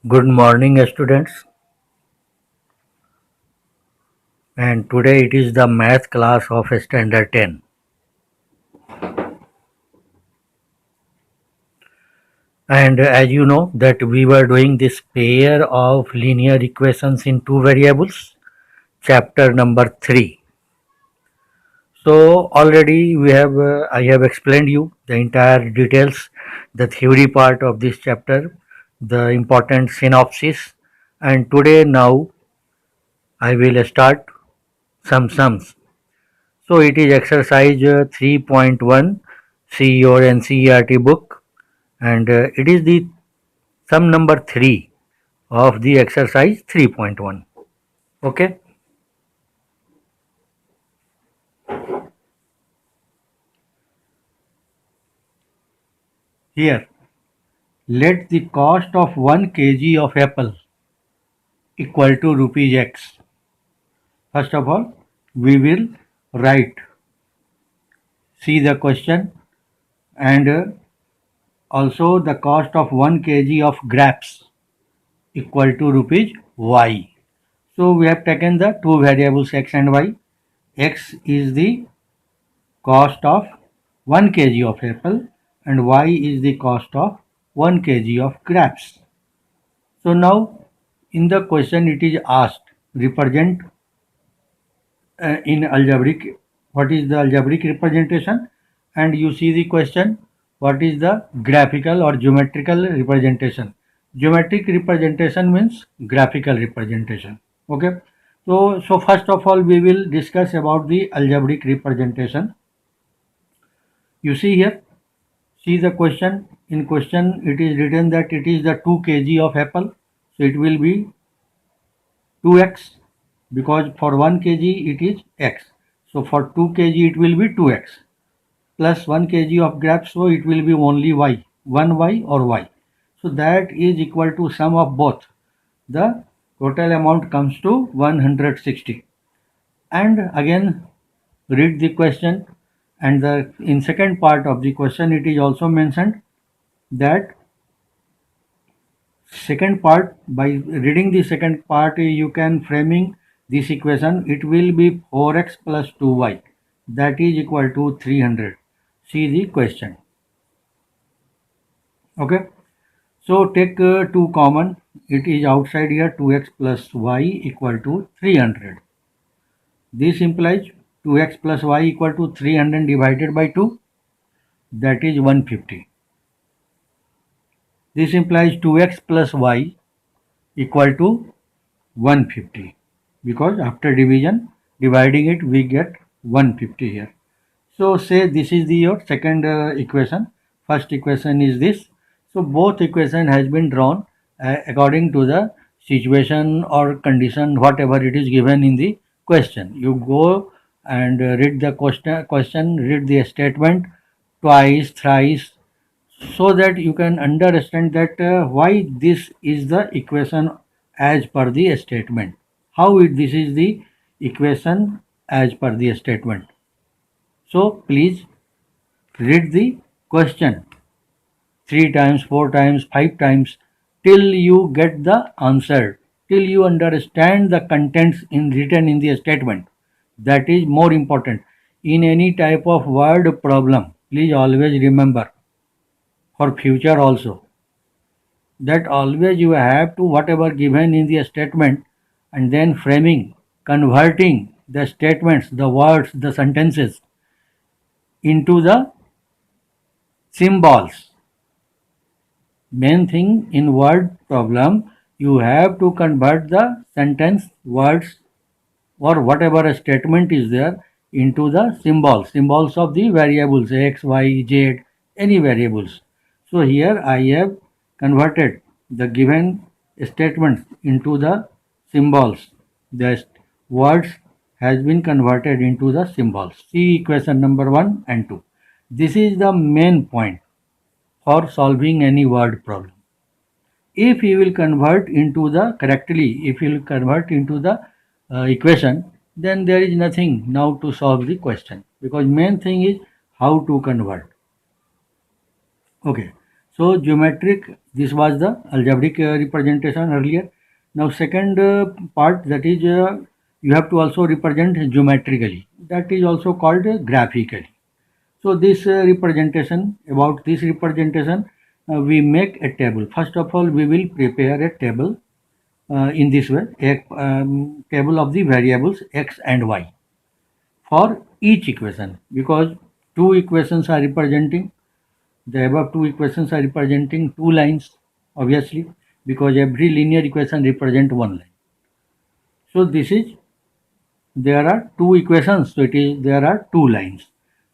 Good morning, students. And today it is the math class of Standard 10. And as you know that we were doing this pair of linear equations in two variables, chapter number 3. So already I have explained you the entire details, the theory part of this chapter, the important synopsis, and today now I will start some sums. So it is exercise 3.1. See your NCERT book, and it is the sum number 3 of the exercise 3.1. Okay. Here, let the cost of 1 kg of apple equal to rupees X. First of all, we will write, see the question, and also the cost of 1 kg of grapes equal to rupees Y. So we have taken the two variables X and Y. X is the cost of 1 kg of apple and Y is the cost of 1 kg of grapes. So now in the question it is asked, represent in algebraic, what is the algebraic representation, and you see the question, what is the graphical or geometrical representation. Geometric representation means graphical representation. Okay. So first of all we will discuss about the algebraic representation. You see here, see the question. In question it is written that it is the 2 kg of apple. So it will be 2x, because for 1 kg it is x. So for 2 kg it will be 2x plus 1 kg of grapes. So it will be only y, 1y or y. So that is equal to sum of both. The total amount comes to 160. And again read the question, and in second part of the question it is also mentioned that second part, by reading the second part you can framing this equation. It will be 4x plus 2y, that is equal to 300. See the question. Okay, so take 2 common. It is outside here, 2x plus y equal to 300. This implies 2x plus y equal to 300 divided by 2, that is 150. This implies 2x plus y equal to 150, because after dividing it we get 150 here. So say this is your second equation. First equation is this. So both equation has been drawn according to the situation or condition, whatever it is given in the question. You go and read the question, read the statement twice, thrice, so that you can understand that why this is the equation as per the statement. How this is the equation as per the statement. So please read the question 3 times, 4 times, 5 times till you get the answer, till you understand the contents in written in the statement. That is more important. In any type of word problem, please always remember for future also, that always you have to whatever given in the statement, and then framing, converting the statements, the words, the sentences into the symbols. Main thing in word problem, you have to convert the sentence, words, or whatever a statement is there into the symbols of the variables x, y, z, any variables. So here I have converted the given statements into the symbols. The words has been converted into the symbols. See equation number 1 and 2. This is the main point for solving any word problem. If you will convert into the correctly, if you will convert into the equation, then there is nothing now to solve the question, because main thing is how to convert. Okay, So geometric, this was the algebraic representation earlier. Now second part, that is you have to also represent geometrically. That is also called graphically. So this representation, about this representation, we make a table. First of all, we will prepare a table in this way, a table of the variables x and y for each equation, because two equations are representing, the above two equations are representing two lines, obviously, because every linear equation represent one line. So this is, there are two equations, so it is, there are two lines.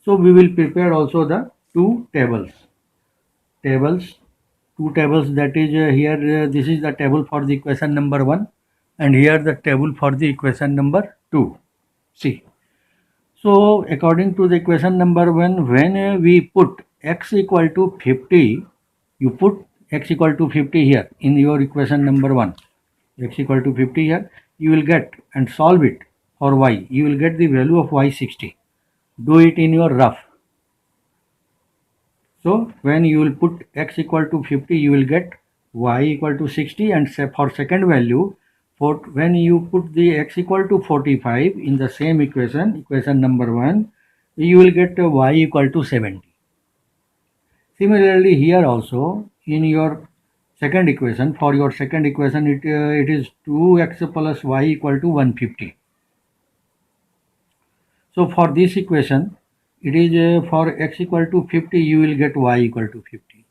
So we will prepare also the two tables, two tables, that is here this is the table for the equation number 1, and here the table for the equation number 2. See, so according to the equation number 1, when we put x equal to 50, you put x equal to 50 here in your equation number 1, x equal to 50 here, you will get, and solve it for y, you will get the value of y 60. Do it in your rough. So when you will put x equal to 50, you will get y equal to 60, and for second value, for when you put the x equal to 45 in the same equation, equation number 1, you will get y equal to 70. Similarly, here also in your second equation, for your second equation, it is 2x plus y equal to 150. So for this equation, it is for x equal to 50, you will get y equal to 50.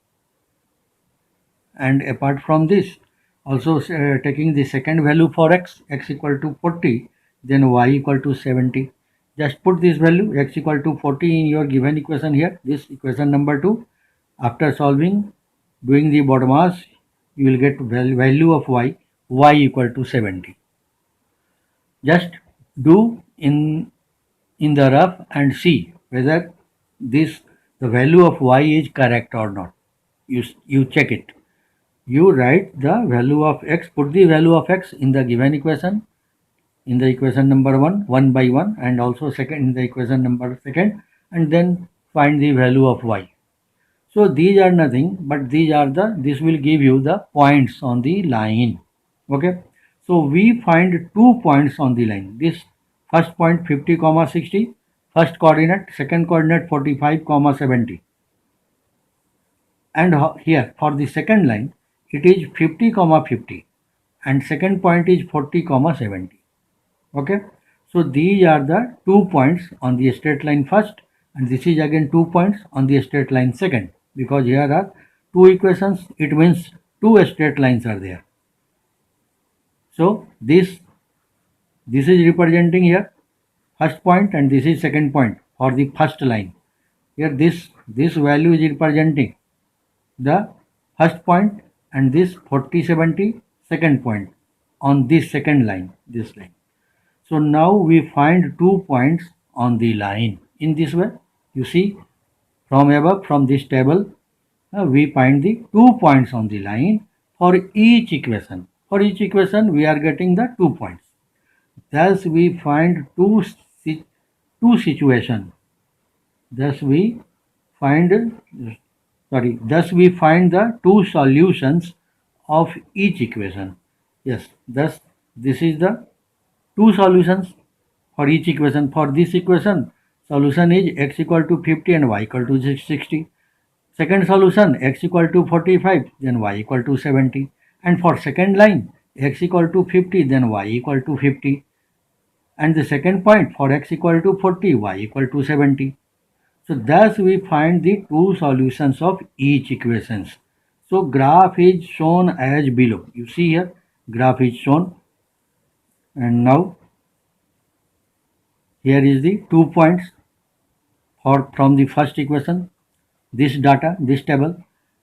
And apart from this, also taking the second value for x equal to 40, then y equal to 70. Just put this value x equal to 40 in your given equation here, this equation number 2. After solving, doing the BODMAS, you will get value of y equal to 70. Just do in the rough and see whether this, the value of y is correct or not. You check it. You write the value of x, put the value of x in the given equation, in the equation number 1, 1 by 1, and also second in the equation number 2, and then find the value of y. So these are nothing but these are the, this will give you the points on the line. Okay, so we find 2 points on the line. This first point 50, 60, first coordinate, second coordinate 45, 70. And here for the second line, it is 50, 50, and second point is 40, 70. Okay, so these are the 2 points on the straight line first, and this is again 2 points on the straight line second, because here are two equations, it means two straight lines are there. So this is representing here first point, and this is second point for the first line. Here this value is representing the first point, and this 40, 70 second point on this second line, this line. So now we find 2 points on the line. In this way, you see, from above, from this table, we find the 2 points on the line for each equation. For each equation, we are getting the 2 points. Thus, we find two situations. Thus, we find the two solutions of each equation. Yes, thus this is the two solutions for each equation. For this equation, solution is x equal to 50 and y equal to 60. Second solution, x equal to 45, then y equal to 70. And for second line, x equal to 50, then y equal to 50. And the second point, for x equal to 40, y equal to 70. So thus we find the two solutions of each equations. So graph is shown as below. You see here, graph is shown. And now here is the 2 points from the first equation, this data, this table,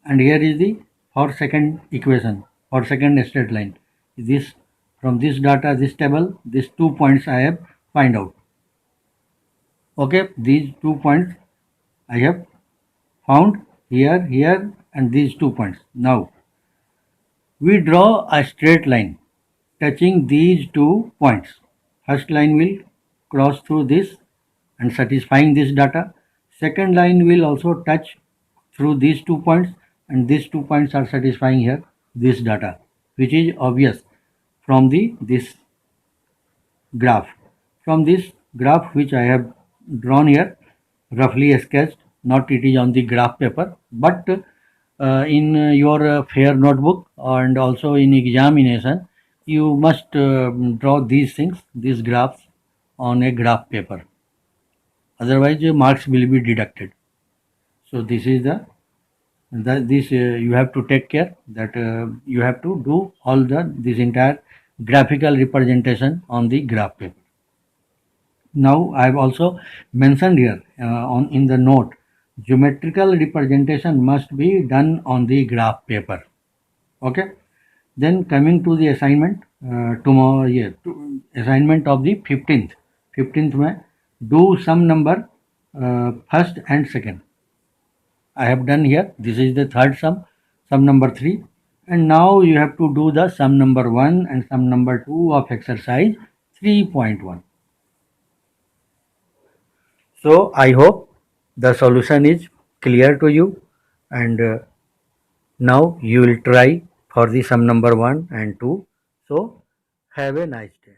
and here is the for second equation, for second straight line. This, from this data, this table, these 2 points I have find out. Okay, these 2 points I have found here, and these 2 points. Now we draw a straight line touching these 2 points. First line will cross through this and satisfying this data. Second line will also touch through these 2 points. and these 2 points are satisfying here this data, which is obvious from this graph. From this graph which I have drawn here, roughly sketched, not it is on the graph paper, but in your fair notebook and also in examination, you must draw these things, these graphs on a graph paper. Otherwise, marks will be deducted. So this is this you have to take care that you have to do all this entire graphical representation on the graph paper. Now I have also mentioned here on in the note, geometrical representation must be done on the graph paper. Okay. Then coming to the assignment tomorrow, yeah, assignment of the 15th में do sum number first and second. I have done here. This is the third sum number 3, and now you have to do the sum number 1 and sum number 2 of exercise 3.1. So I hope the solution is clear to you, and now you will try for the sum number 1 and 2. So have a nice day.